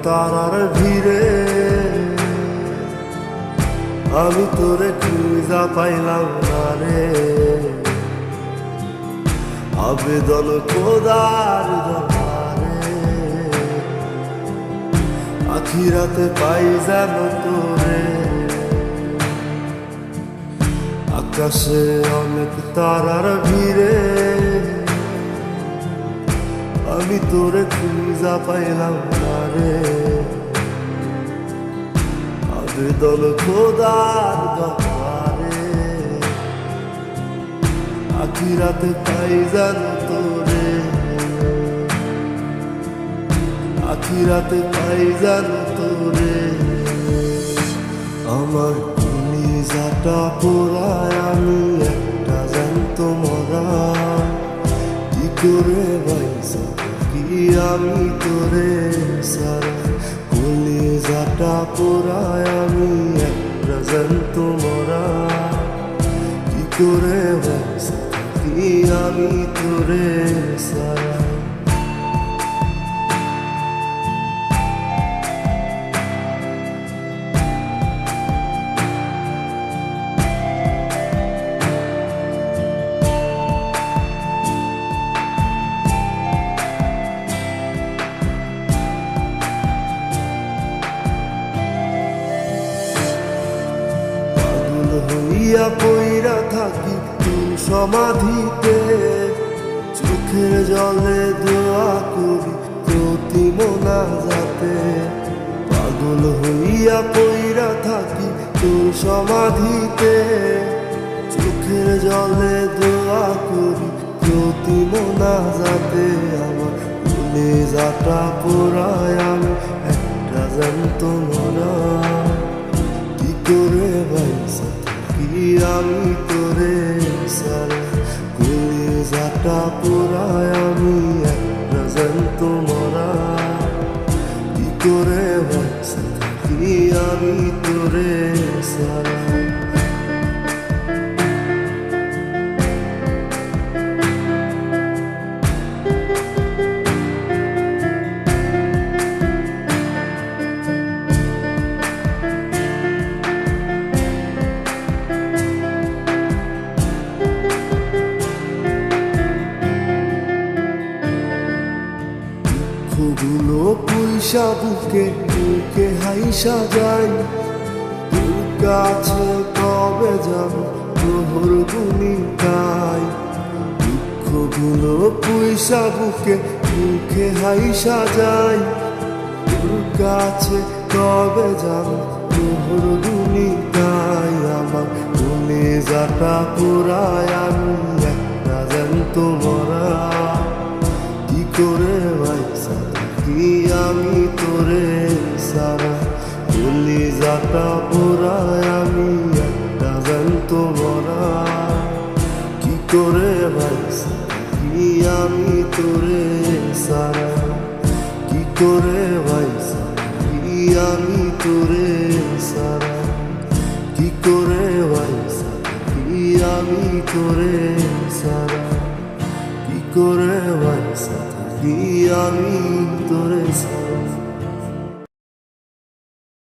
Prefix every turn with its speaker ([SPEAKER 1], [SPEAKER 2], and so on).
[SPEAKER 1] তারার ভিড়ে আমি তোরে খুঁজা পাইলাম না রে। আবেদন খোদার দরবারে আখিরাতে পাই যেন তোরে। আকাশে অনেক তারার ভিড়ে আমি তোরে খুঁজা পাইলাম না রে। আবেদন খোদার দরবারে আখিরাতে পাই যেন তোরে। আখিরাতে পাই যেন তোরে। আমার কলিজাটা পোড়ায় আমি একটা জ্যান্ত মরা। কি করে বাইসা কি আমি তোরে সারা। কলিজাটা পোড়ায় আমি একটা জ্যান্ত মরা। কি করে বাইসা কি আমি তোরে সারা। হইয়া পইরা থাকি তোর সমাধিতে। চোখের জলে দোয়া করি প্রতি মোনাজাতে। পাগল হইয়া পইরা থাকি তোর সমাধিতে। চোখের জলে দোয়া করি প্রতি মোনাজাতে। আমার কলিজাটা পোড়ায় আমি একটা জ্যান্ত মরা। কি করে বাইসা কি আমি তোরে সারা। কলিজাটা পোড়ায় আমি একটা জ্যান্ত মরা। কি করে বাইসা কি আমি তোরে সারা। দুঃখগুলো পুইসা বুকে বুকে হাইসা যাই। তোর কাছে কবে যাব তোর গুনি গাই। দুঃখগুলো পুইসা বুকে বুকে হাইসা যাই। তোর কাছে কবে যাব তোর গুনি গাই। আমার কলিজাটা পোড়ায় আমি একটা জ্যান্ত মরা। কি করে বাইসা কি আমি তোরে সারা। কলিজাটা পোড়ায় আমি একটা জ্যান্ত মরা। কি করে বাইসা কি আমি তোরে সারা। কি করে বাইসা কি আমি তোরে সারা। কি করে বাইসা কি আমি তোরে সারা। কি করে বাইসা কি আমি তোরে সারা।